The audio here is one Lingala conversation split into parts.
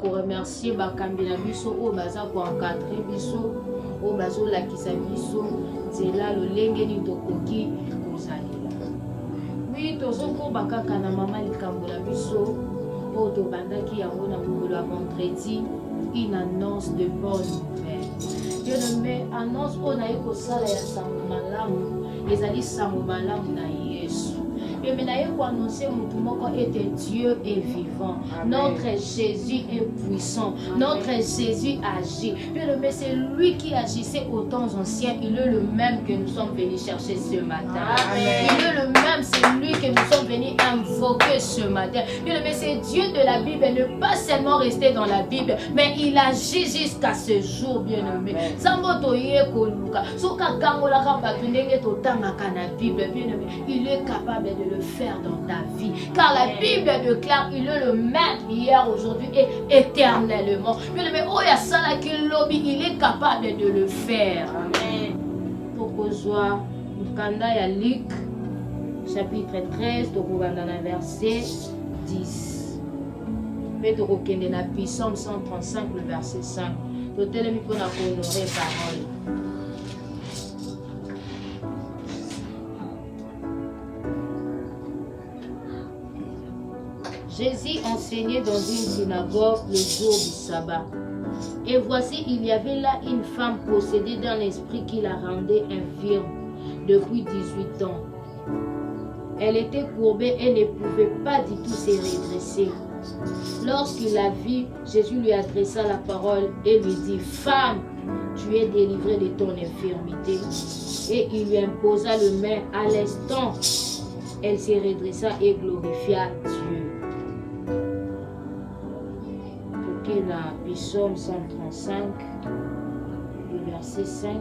Pour remercier Bakambina biso o baza ko encadrer biso o bazo lakisa biso zela lo lenge ni tokoki kozalela. Oui tozoko bakaka na mama likambola biso o to bandaki yango na mokolo ya vendredi une annonce de bonne nouvelle. Bien-aimé, annonce o na yeko sala ya sango malamu ezali sango malamu na Yesu. Et maintenant, annoncer était Dieu est vivant. Amen. Notre Jésus est puissant. Notre Jésus agit. Mais c'est lui qui agissait aux temps anciens. Il est le même que nous sommes venus chercher ce matin. Amen. Il est le même, c'est lui que nous sommes venus invoquer ce matin. Mais c'est Dieu de la Bible. Ne pas seulement rester dans la Bible, mais il agit jusqu'à ce jour, bien-aimé. Il est capable de le faire dans ta vie. Car la Bible déclare il est le maître hier, aujourd'hui et éternellement. Mais oh, il y a ça là qui lobby, il est capable de le faire. Amen. Tokozwa Mukanda ya Luc chapitre 13, tokobanda na verset 10. Mais tokokende na Psaume 135 le verset 5. Totelemi pona ko honorer parole. Jésus enseignait dans une synagogue le jour du sabbat. Et voici, il y avait là une femme possédée d'un esprit qui la rendait infirme depuis 18 ans. Elle était courbée et ne pouvait pas du tout se redresser. Lorsqu'il la vit, Jésus lui adressa la parole et lui dit « Femme, tu es délivrée de ton infirmité. » Et il lui imposa le main. À l'instant, elle se redressa et glorifia Dieu. La Psaume 135, le verset 5.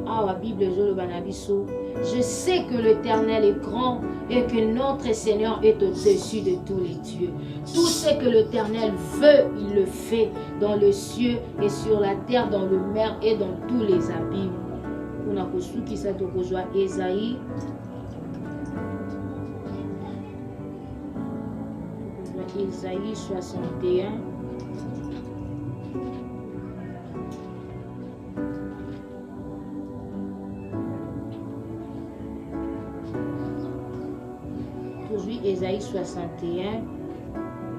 Ah, la Bible, je sais que l'Éternel est grand et que notre Seigneur est au-dessus de tous les dieux. Tout ce que l'Éternel veut, il le fait dans le ciel et sur la terre, dans le mer et dans tous les abîmes. On a reçu qui s'est rejoint Ésaïe. Ésaïe 61. Toujours Ésaïe 61.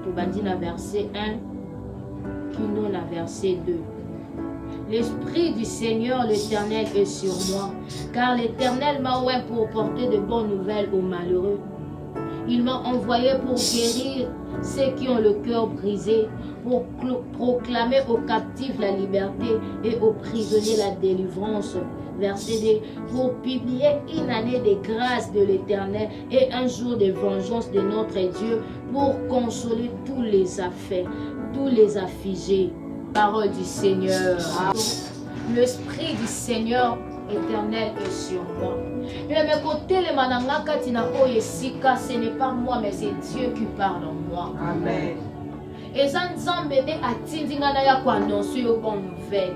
Tout bandit na verset 1. Qui nous na verset 2. L'Esprit du Seigneur l'Éternel est sur moi, car l'Éternel m'a oint pour porter de bonnes nouvelles aux malheureux. Il m'a envoyé pour guérir ceux qui ont le cœur brisé, pour proclamer aux captifs la liberté et aux prisonniers la délivrance. Verset 2. Pour publier une année de grâce de l'Éternel et un jour de vengeance de notre Dieu, pour consoler tous les affamés, tous les affligés. Parole du Seigneur. L'Esprit du Seigneur éternel est sur moi. Mais côté le manangaka tinako yesika, ce n'est pas moi mais c'est Dieu qui parle en moi. Amen. Et ça nzambe de atindingana ya ko annoncer une bonne nouvelle.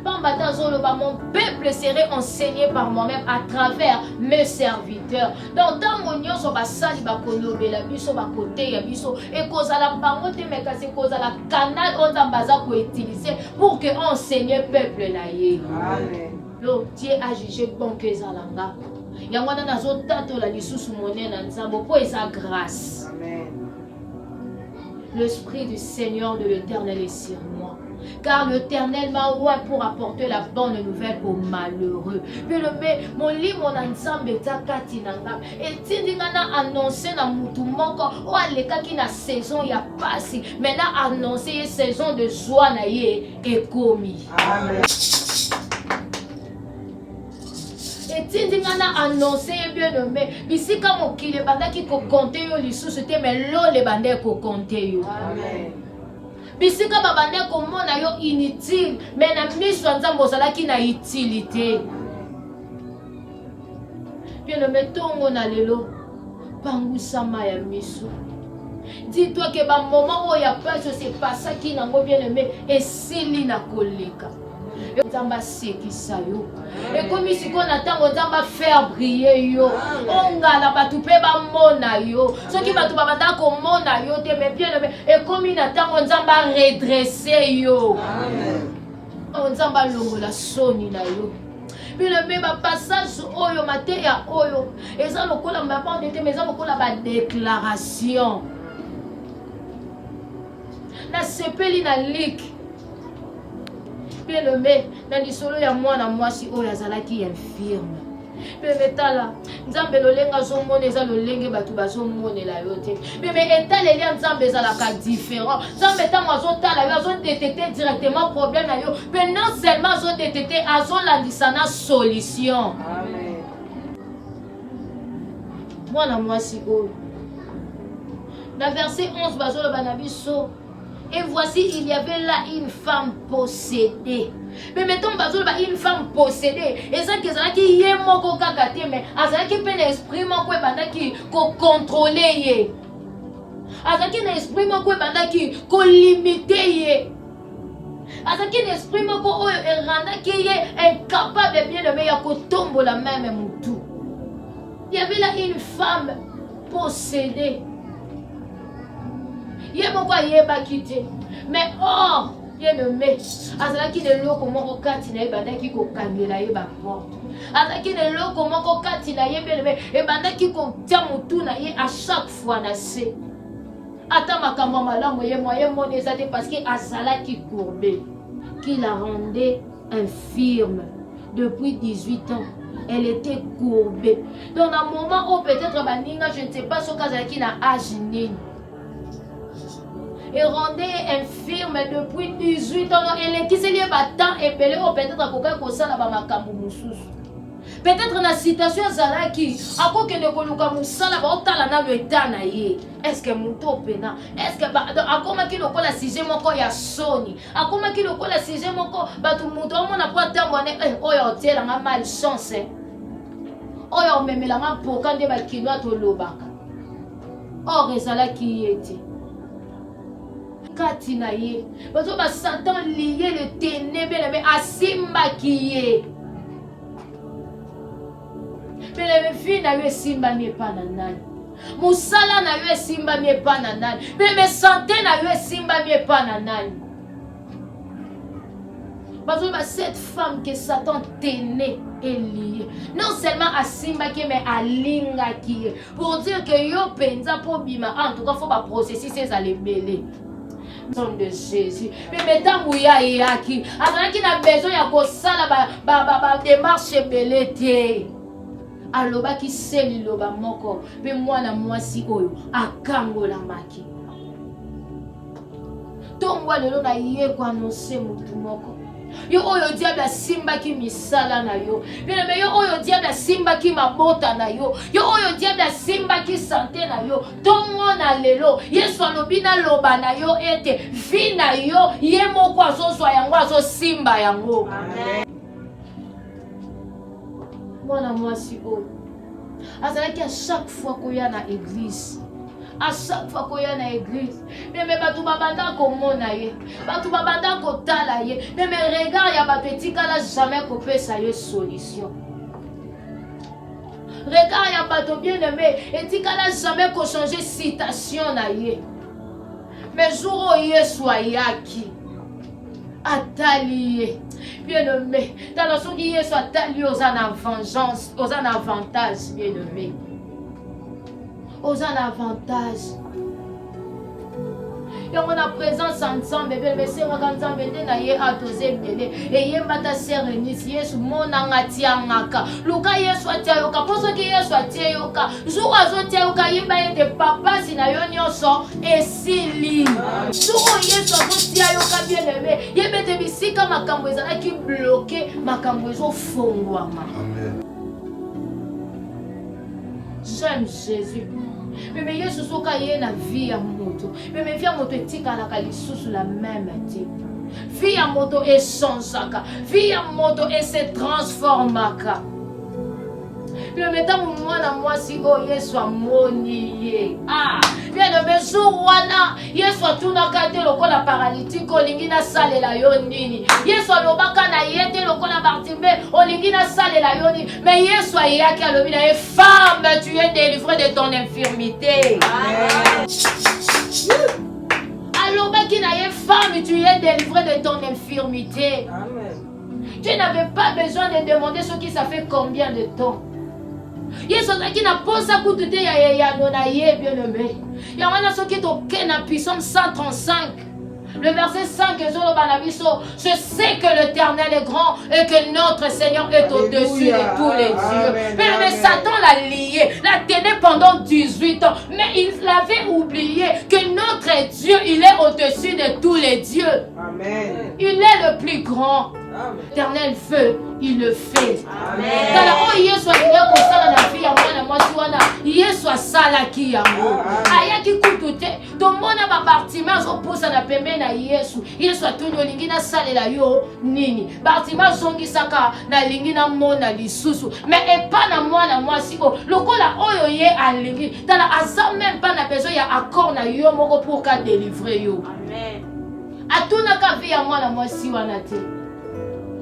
Mon peuple serait enseigné par moi-même à travers mes serviteurs. Donc, dans mon yon, so basali bakono bela biso bakote ya biso et kozala bango te mekase kozala canal on zambaza ko utiliser pour que enseigner peuple na ye. Amen. Donc, Dieu a jugé bon que zalanga. Yangwana nazo tato la lisusu monena nzambo po esa grâce. Amen. L'Esprit du Seigneur de l'Éternel est sur moi. Car l'Éternel m'a oint pour apporter la bonne nouvelle aux malheureux. Mon lit, mon ensemble est à Katinanga. Et Tindingana annoncé na Moutoumoko, ou à l'état qui na saison y a passé. Mais là, annoncé une saison de joie na yé et commis. Amen. Et Tindingana annoncé bien nommé. Ici, comme on qui les bandits qui comptait yo l'issue, c'était mais l'eau les bandits qui comptait yo. Amen. Bisika babande komona yo inutile mais na miso nzambo zalaki na utilité. Bien le metongo na lelo pangusama ya miso. Dis-toi que ba moment où il y a pas je sais pas ça qui nango bien aimé et sili na koleka. Nzamba sekisa yo. Et comme ici qu'on attend, Nzamba faire briller yo. Ongala batu pe ba mona yo. Ce qui batu babanda ko mona yo te mais bien et comme il attend, Nzamba redresser yo. Amen. Nzamba longola soni na yo. Mais le même passage oyo matin ya oyo. Et ça le kola m'a de mais ça le kola ba déclaration. Na sepeli na lik. Bien le mais dans l'isolo ya mwana mwasi oyo azalaki infirme. Bien metala nzambe lolenga zo moneza lolenge batu bazo monela yo te. Mais etale li nzambe ezalaka différent. Nzambe tango azotala yo azo détecter directement problème na yo. Mais non seulement azo détecter azo landisa na solution. Amen. Mwana mwasi oyo. Dans verset 11 bazo le banabiso. Et voici, il y avait là une femme possédée. Mais mettons, une femme possédée. Et ça, c'est ça qui y est moko kakate, mais ça qui peut l'esprit moko qui contrôler. Ça qui l'esprit moko qui limiter. Ça qui l'esprit moko randa qui est incapable de bien le meilleur que tombe la même moutou. Il y avait là une femme possédée. Yé mon quoi yé ba quitté. Mais or, yé le met. Azala qui ne l'eau comment on katina yé banda qui ko kangela yé ba porte. Azala qui ne l'eau comment on katina yé bien le met. Et banda qui ko tia moutou na yé à chaque fois na se. Ata makambo malamu yé moyen monezate parce que azala qui courbé. Qui la rendait infirme depuis 18 ans. Elle était courbée. Dans un moment où peut-être baninga je ne sais pas ce qu'azala qui n'a âge ni. Et rendait infirme depuis 18 ans. Elle est qui s'est liée battant et belé ou peut-être à coca kosa la bamakambu mususu. Peut-être dans la citation zalaki à quoi que ne koluka musala ba otala na le tana ye. Est-ce que muto pena? Est-ce que à comment qui le kola sujet moko ya soni? À comment qui le kola sujet moko batu muto on a pas tant moné oyo tiela nga malchance. Oyo memela nga pokandi ba kinwa to lobaka. Or ezalaki yete. Katina ye. Parce que Satan lié le ténèbre mais asimba qui est. Mais le fille n'a eu simba n'est pas nanani. Musala n'a eu simba n'est pas nanani. Mais santé n'a eu simba n'est pas nanani. Parce que cette femme que Satan tenait est liée. Non seulement à simba qui mais à linga qui est. Pour dire que yo penza pour bima. En tout cas faut pas processer ces alébélés. Nom de Jésus. Mais maintenant mouya yaki. Avant qu'il a besoin ya ko sala ba démarche belete. Aloba ki seli loba moko. Pe mwana mwasi oyo akangola maki. Tongwa lelo na ye ko annoncer mutu moko. Yo oyo diable simba ki misala na yo. Bien mais yo oyo diable simba ki mabota na yo. Yo oyo diable simba ki santé na yo. Tongo na lelo. Yesu alobi na loba na yo ete vi na yo ye moko azozwa yango azo simba yango. Amen. Mwana mwasi oyo. Azalaki à chaque fois qu'on y a na église. À chaque fois qu'on y a na église, mais batu babanda ko mona ye, batu babanda ko tala ye, mais regarde ya ba petit kala jamais ko pesa ye solution. Regarde ya batu bien aimé, et tikala jamais ko changer citation na ye. Mais jour où Yesu ayaki atali bien aimé, dans la son Yesu atali aux en vengeance, aux en avantage bien aimé. Aux un avantage. Et on a présence ensemble, mais c'est un ensemble na ye atosé belé et yembata serenis Yesu monanga tiangaka. Luka Yesu atiayoka poso ki Yesu atiayoka. Jour azotiayoka yemba ete papa sina yo nyonso esili. Jour Yesu azotiayoka bien aimé, yebete bisika makambo ezalaki bloqué, makambo ezofongwama. Amen. J'aime Jésus. Mais Yesu soka ye na vie ya moto. Mais vie ya moto etika la kalisusu la même type. Vie ya moto echangeaka. Vie ya moto se transformaka. Bien mettant moi na moi si oh Yesu amoni. Ah, bien le jour wana Yesu atuna kate lokola paralytique olingi na sale la yo nini. Yesu alobaka na yete lokola Bartimée olingi na sale la yo nini. Mais Yesu ayaki alobi na femme tu es délivrée de ton infirmité. Amen. Alobaki na femme tu es délivrée de ton infirmité. Amen. Tu n'avais pas besoin de demander ce qui ça fait combien de temps. Yesu qui n'a pas ça pour te dire ya bien aimé. Il y a un qui est na puissance 135. Le verset 5 je sais que l'Éternel est grand et que notre Seigneur est au-dessus de tous les dieux. Mais Satan l'a lié, l'a tenu pendant 18 ans. Mais il l'avait oublié que notre Dieu, il est au-dessus de tous les dieux. Amen. Il est le plus grand. L'Éternel veut, il le fait. Amen. Yesu atuni olingi na salela yo nini Bartima zongi saka na lingi na mona lisusu mais epa na mwana mwasi o lokola oyo ye alingi tala asa même pas na besoin ya accord na yo moko pour ka délivrer yo. Amen. Atuna ka vi ya mwana mwasi wana te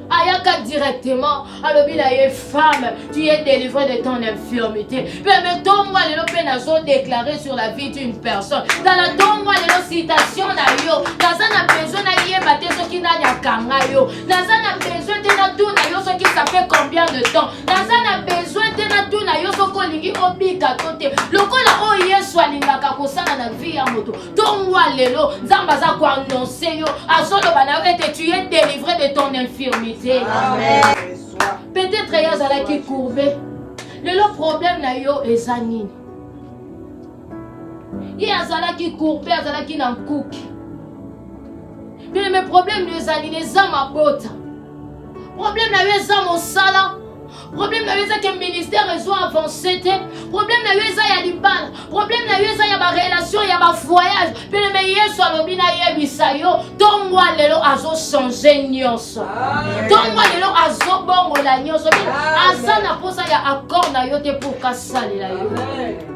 ayaka directement alobi na ye femme tu es délivrée de ton infirmité. Permettons-moi de l'opération déclarer sur la vie d'une personne dans la donne-moi de citation na yo naza na besoin na yeba te soki na nyakanga yo naza na besoin te na tout na yo soki ça fait combien de temps naza na besoin te na tout na yo soko lingi obika tote lokola o Yesu alingaka kosala na vie ya moto tongwa lelo nzamba za ko annoncer yo azoloba na ete tu es délivré de ton infirmité. Amen. Peut-être yazala qui courbé. Le problème na yo ezanini. Yazala qui courbé, yazala qui nan kuki. Mais le problème de ezanini zama bota. Problème na yo zama sala. Problème na yo za que ministère rezo avancé te. Problème na yo za ya libala. Problème na yo za ya ba relation ya ba voyage. Puis le Yesu alobi na yebisa yo tongwa lelo azo changer nyonso. Tongwa lelo azo bongo la nyonso. Asa na posa ya accord na yo te pour kasali la yo.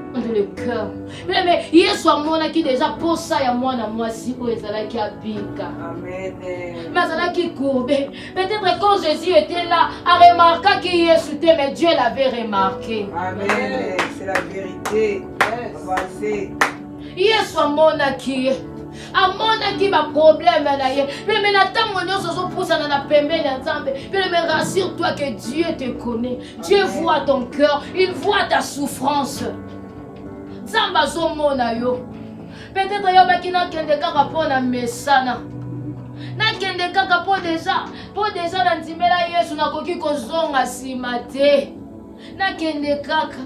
De le cœur. Mais Yesu amona qui déjà posa ya mwana mwasi o ezala ki abika. Amen. Mais ezala ki courbé. Peut-être quand Jésus était là, a remarqué que Yesu était, mais Dieu l'avait remarqué. Amen. C'est la vérité. Avancez. Yesu amona qui ba problème na ye. Mais na tango nyonso zo pousa na pembeni ya Nzambe. Mais rassure-toi que Dieu te connaît. Dieu voit ton cœur, il voit ta souffrance. Zamba zo mona yo. Peut-être yo bakina kende kaka pona mesana. Na kende kaka po déjà na ndimela Yesu na koki kozonga simate. Na kende kaka.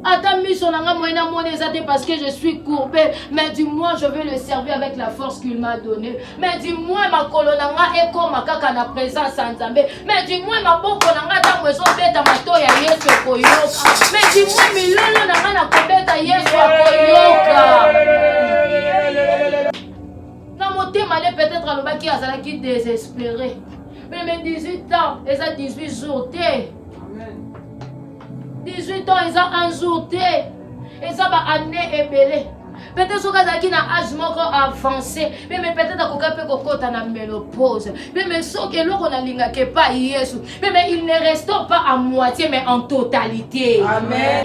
Attends, parce que je suis courbé. Mais dis-moi, je vais le servir avec la force qu'il m'a donnée. Mais dis-moi, ma colonanga est comme kaka na présence en Zambé. Mais dis-moi, ma boko nanga ta maison bête ma toya Yesu koyoka. Mais dis-moi, milolo nanga na kobeta Yesu koyoka. Na motema le peut-être alobaki azala ki désespéré. Mais 18 ans, et ça 18 jours té. 18 ans, ils ont un jour, ils ont une année ébélée. Peut-être qu'ils ont un âge avancé, mais peut-être qu'ils ont une ménopause. Mais ceux qui ont pas Yesu, mais ils ne restent pas à moitié, mais en totalité. Amen.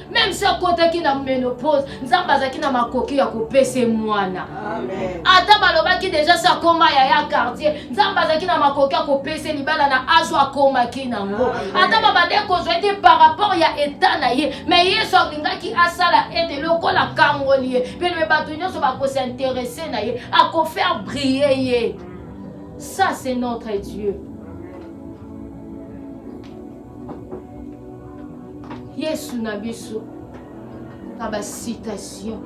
Même si côté qui na ménopause, nzamba qui na makoki ya kopese mwana. Amen. Ata baloba ki déjà sa koma ya quartier, nzamba qui na makoki ya kopese libala na azwa koma ki nango. Ata babade ko zoete par rapport ya état na ye, mais Yesu alinga ki asala ete lokola kangolier. Puis me batunyo so ba ko s'intéresser na ye, a ko faire briller ye. Ça c'est notre Dieu. Yesu na biso kaba citation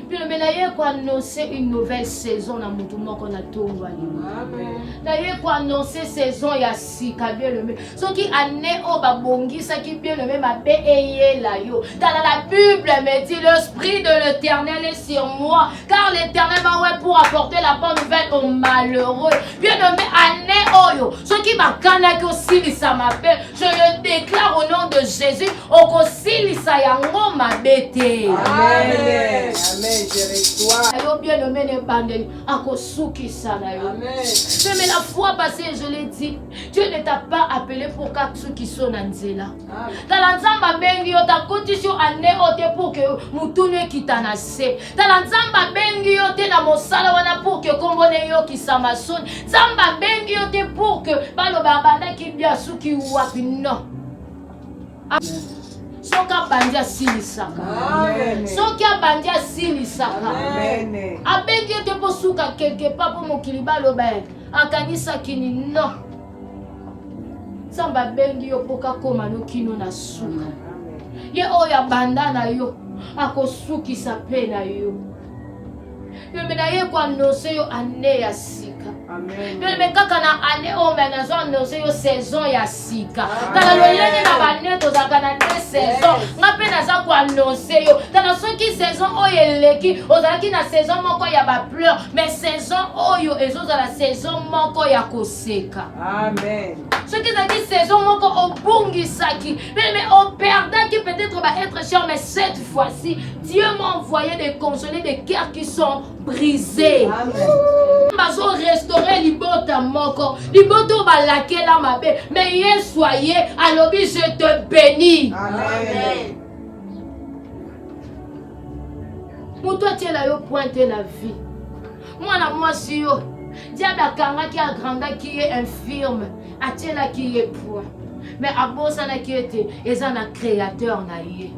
Puis le menayer quoi annoncer une nouvelle saison dans mon monde qu'on a tout Amen. D'ailleurs quoi annoncer saison ya sika bien le même. Ce qui année au babongi ça qui bien le même a béé la yo. Dans la Bible me dit l'esprit de l'Éternel est sur moi car l'Éternel m'a ouais pour apporter la bonne nouvelle aux malheureux. Bien nommé année oyo. Ce qui m'a kana aussi ça m'appelle. Je le déclare au nom de Jésus au kosili sa yango ma bête. Amen. Amen. Je reçois. Ayo bien nommé ne bandeli akosuki sana yo. Amen. Mais la fois passée, je l'ai dit, Dieu ne t'a pas appelé pour ceux qui sont dans Nzela. Dans l'ensemble, bengi yo ta condition année ote pour que mutune kitanase. Dans l'ensemble, bengi yo te na mosala wana pour que kombone yo ki samason. Zamba bengi yo te pour que balo babanda ki biasu ki wapi non. Soka bandia silisaka. Amen. Soka bandia silisaka. Amen. Abengi yo te pour suka quelque part pour mokili balo ba. Akanisa kini no Samba bengi yo poka koma no kino na suka Ye oya banda na yo akosuki sa pe na yo Yo mena ye kwa nose yo ane ya sika Amen. Yo me kaka na ane o mena zo nose yo saison ya sika Tala lo lene na baneto za kana ne saison Ngape na za kwa nose yo Tala soki saison oye leki Ozalaki na saison moko ya ba pleur Mais saison oyo ezo za la saison moko ya koseka Amen. Ce qui a dit saison moko obungi saki mais on perdait qui peut-être va être cher mais cette fois-ci Dieu m'a envoyé de consoler des cœurs qui sont brisés. Amen. Bazo restaurer libota moko liboto balake la mabe mais hier soyez alobi je te bénis. Amen. Pour toi tu es là yo pointer la vie. Moi si yo diable akanga qui a granda qui est infirme atiela qui est point mais abosana qui était ezana créateur na ye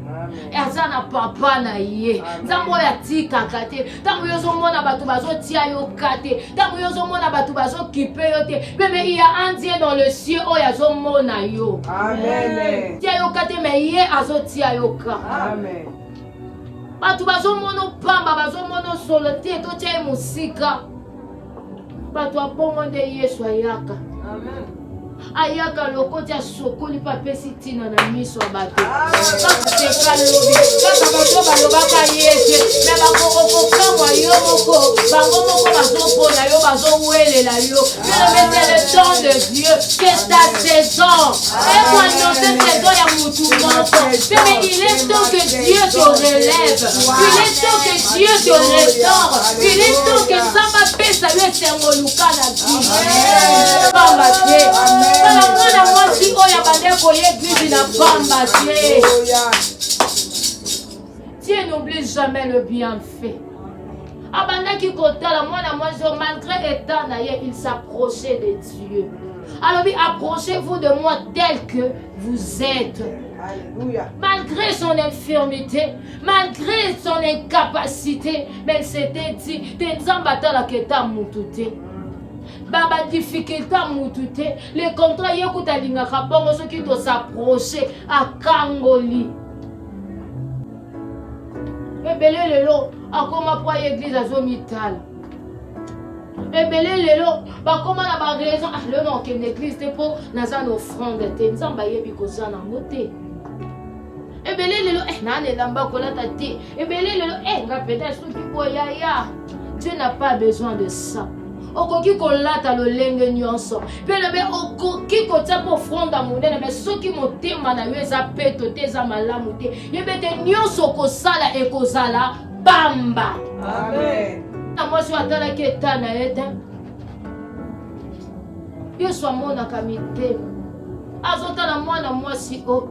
ezana papa na ye nzambo ya tika kate tango yozo mona batu bazo tia yo kate tango yozo mona batu bazo kipe yo te mais il y a un Dieu dans le ciel o yazo mona yo Amen. tia yo kate mais ye azo tia yo ka Amen. batu bazo mono pamba bazo mono solo te to tia musika batu abongo nde Yesu ayaka Amen. ayaka lokoti ya sokoli pa pesi tina na miso bato kaka lobi kaka bato balobaka yete me bakokokamwa yo moko bango moko bazopona yo bazowelela yo c'est le temps de Dieu c'est ta saison ekwannonce saison ya mutu moko mais il est temps que Dieu te relève il est temps que Dieu te restaure il est temps que Samba pesa yo esengoluka na vie pamba te Para mwana mwasi oya bandeko yeglise na pamba Dieu. Dieu n'oublie jamais le bienfait. Abandaki kotala mwana mwasi malgré état na ye il s'approchait de Dieu. Alors oui, approchez-vous de moi tel que vous êtes. Alléluia. Malgré son infirmité, malgré son incapacité, mais il s'était dit, Tenzambatala keta mutute. Baba difficulté mutute les contrats yokuta lingaka bongo soki to s'approcher à Kangoli ebele lelo akoma po église azomitala ebele lelo bakoma na ba raison le non que l'église te po naza na offrande te nzamba yebi koza na mote ebele lelo nane lamba kolata te ebele lelo nga peut-être soki po ya Dieu n'a pas besoin de ça. Okoki kolata lolenge nyonso pelebe okoki kotia po fronda monene mais soki motema na yo eza peto te eza malamu te yebete nyonso kosala ekozala bamba. Amen. Na mwasi atalaki eta na ye te Yesu amonaka mitema azotala mwana mwasi o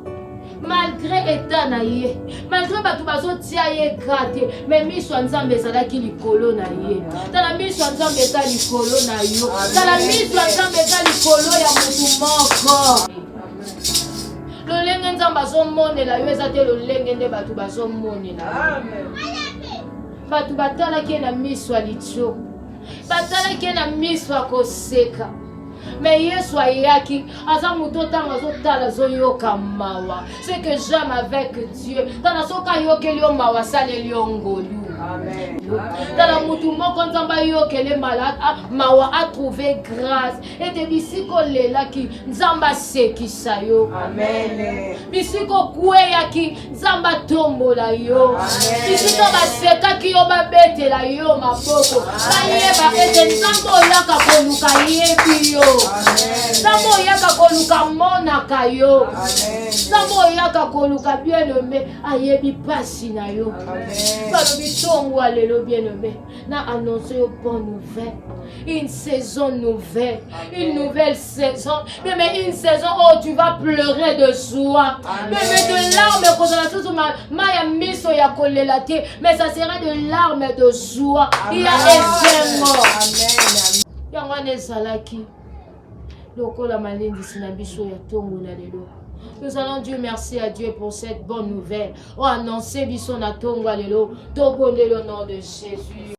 malgré état na ye malgré bato bazotia ye kate mais miso ya Nzambe ezalaki likolo na ye tala miso ya Nzambe eza likolo na yo tala miso ya Nzambe eza likolo ya mutu moko lolenge Nzambe azomonela yo eza te lolenge nde bato bazomonela bato batalaki ye na miso ya litio batalaki ye na miso ya koseka mais Yesu ayaki aza muto tanga azotala zoyoka mawa c'est que j'aime avec Dieu tana soka yokeli yo mawa saleli yo ngolu Amen. Dans la moutouma, quand on va y aller malade, Mawa a trouvé grâce. Et de bisiko lela ki nzamba seki sayo. Amen. Bisiko kweya ki nzamba tombo la yo. Bisiko baseka ki yo babete la yo maboko. Bayeba ete nzambo yaka koluka yebi yo. Nzambo yaka koluka mona kayo. Nzambo yaka koluka bien-aimé ayebi pasi na yo. Balobi tongo alelo bien-aimé. Na annoncer une bonne nouvelle. Une saison nouvelle. Une nouvelle saison. Mais une saison où tu vas pleurer de joie. Mais de larmes que mais ça sera de larmes de joie. Il y a également. Nous allons Dieu merci à Dieu pour cette bonne nouvelle. Oh, annoncer Bisson à Tongo, le nom de Jésus.